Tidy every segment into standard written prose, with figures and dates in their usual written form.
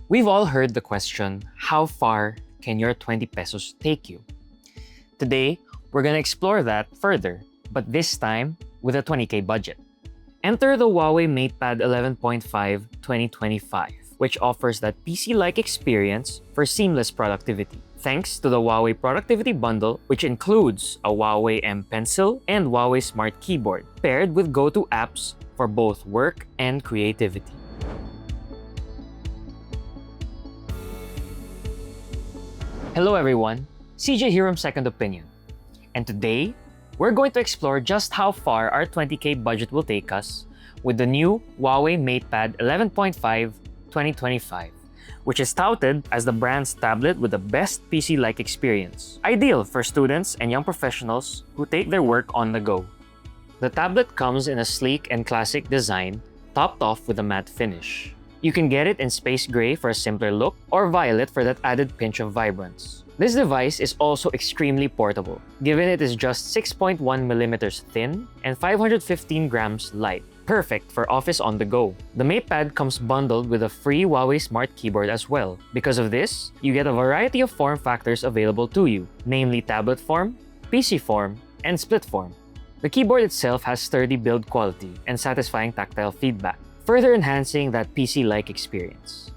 We've all heard the question, how far can your 20 pesos take you? Today, we're gonna explore that further, but this time with a 20K budget. Enter the HUAWEI MatePad 11.5 2025, which offers that PC-like experience for seamless productivity. Thanks to the HUAWEI Productivity Bundle, which includes a HUAWEI M Pencil and HUAWEI Smart Keyboard, paired with go-to apps for both work and creativity. Hello everyone, CJ here from Second Opinion. And today, we're going to explore just how far our 20K budget will take us with the new HUAWEI MatePad 11.5 2025, which is touted as the brand's tablet with the best PC-like experience, ideal for students and young professionals who take their work on the go. The tablet comes in a sleek and classic design, topped off with a matte finish. You can get it in space gray for a simpler look or violet for that added pinch of vibrance. This device is also extremely portable, given it is just 6.1mm thin and 515 grams light, perfect for office on the go. The MatePad comes bundled with a free HUAWEI Smart Keyboard as well. Because of this, you get a variety of form factors available to you, namely tablet form, PC form, and split form. The keyboard itself has sturdy build quality and satisfying tactile feedback, further enhancing that PC-like experience.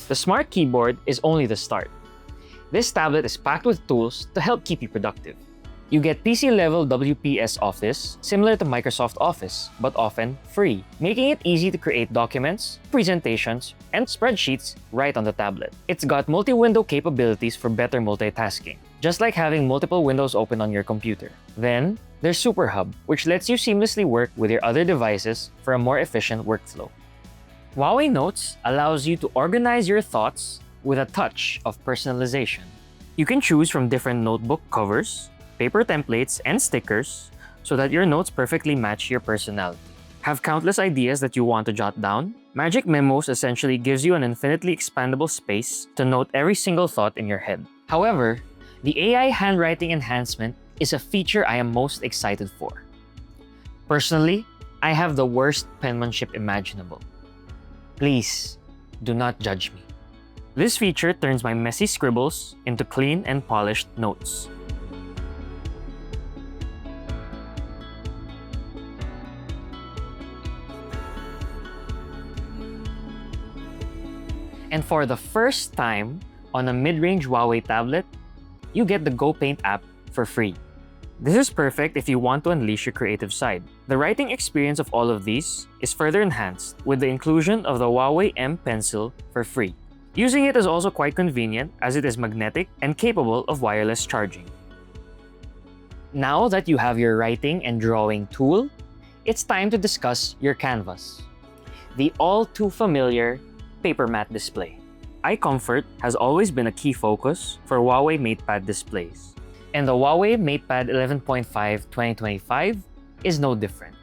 The Smart Keyboard is only the start. This tablet is packed with tools to help keep you productive. You get PC-level WPS Office, similar to Microsoft Office, but often free, making it easy to create documents, presentations, and spreadsheets right on the tablet. It's got multi-window capabilities for better multitasking, just like having multiple windows open on your computer. Then, there's SuperHub, which lets you seamlessly work with your other devices for a more efficient workflow. HUAWEI Notes allows you to organize your thoughts with a touch of personalization. You can choose from different notebook covers, paper templates, and stickers so that your notes perfectly match your personality. Have countless ideas that you want to jot down? Magic Memos essentially gives you an infinitely expandable space to note every single thought in your head. However, the AI handwriting enhancement is a feature I am most excited for. Personally, I have the worst penmanship imaginable. Please, do not judge me. This feature turns my messy scribbles into clean and polished notes. And for the first time on a mid-range HUAWEI tablet, you get the GoPaint app for free. This is perfect if you want to unleash your creative side. The writing experience of all of these is further enhanced with the inclusion of the HUAWEI M Pencil for free. Using it is also quite convenient as it is magnetic and capable of wireless charging. Now that you have your writing and drawing tool, it's time to discuss your canvas. The all too familiar PaperMatte Display. Eye comfort has always been a key focus for HUAWEI MatePad displays, and the HUAWEI MatePad 11.5 2025 is no different.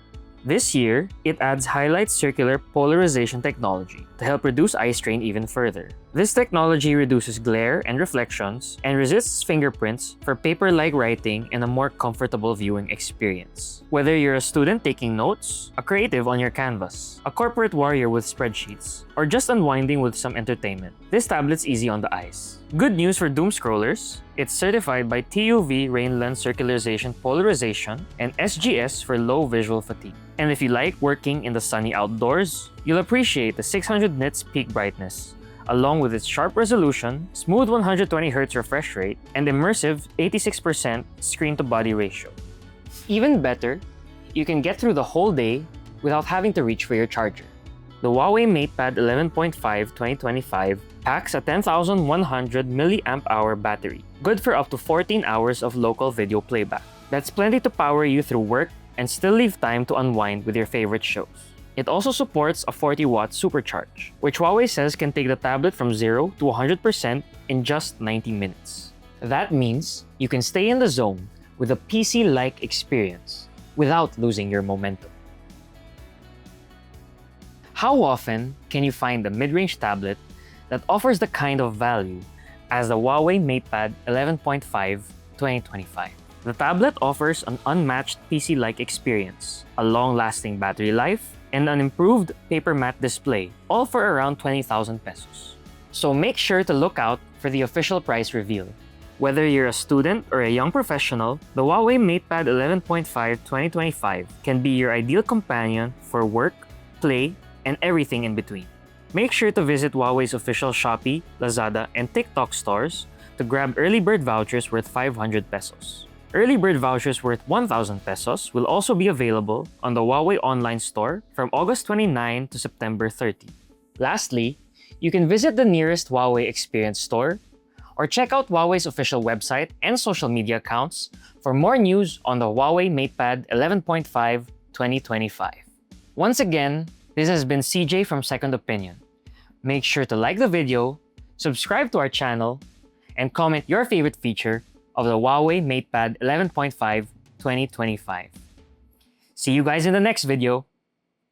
This year, it adds highlight circular polarization technology to help reduce eye strain even further. This technology reduces glare and reflections and resists fingerprints for paper-like writing and a more comfortable viewing experience. Whether you're a student taking notes, a creative on your canvas, a corporate warrior with spreadsheets, or just unwinding with some entertainment, this tablet's easy on the eyes. Good news for doom scrollers, it's certified by TUV Rain Lens Circularization Polarization and SGS for low visual fatigue. And if you like working in the sunny outdoors, you'll appreciate the 600 nits peak brightness, along with its sharp resolution, smooth 120Hz refresh rate, and immersive 86% screen-to-body ratio. Even better, you can get through the whole day without having to reach for your charger. The HUAWEI MatePad 11.5 2025 packs a 10,100 mAh battery, good for up to 14 hours of local video playback. That's plenty to power you through work and still leave time to unwind with your favorite shows. It also supports a 40-watt supercharge, which HUAWEI says can take the tablet from 0 to 100% in just 90 minutes. That means you can stay in the zone with a PC-like experience without losing your momentum. How often can you find a mid-range tablet that offers the kind of value as the HUAWEI MatePad 11.5 2025? The tablet offers an unmatched PC-like experience, a long-lasting battery life, and an improved PaperMatte display, all for around 20,000 pesos. So make sure to look out for the official price reveal. Whether you're a student or a young professional, the HUAWEI MatePad 11.5 2025 can be your ideal companion for work, play, and everything in between. Make sure to visit Huawei's official Shopee, Lazada, and TikTok stores to grab early bird vouchers worth 500 pesos. Early bird vouchers worth 1,000 pesos will also be available on the Huawei online store from August 29 to September 30. Lastly, you can visit the nearest Huawei Experience store or check out Huawei's official website and social media accounts for more news on the HUAWEI MatePad 11.5 2025. Once again, this has been CJ from Second Opinion. Make sure to like the video, subscribe to our channel, and comment your favorite feature of the HUAWEI MatePad 11.5 2025. See you guys in the next video.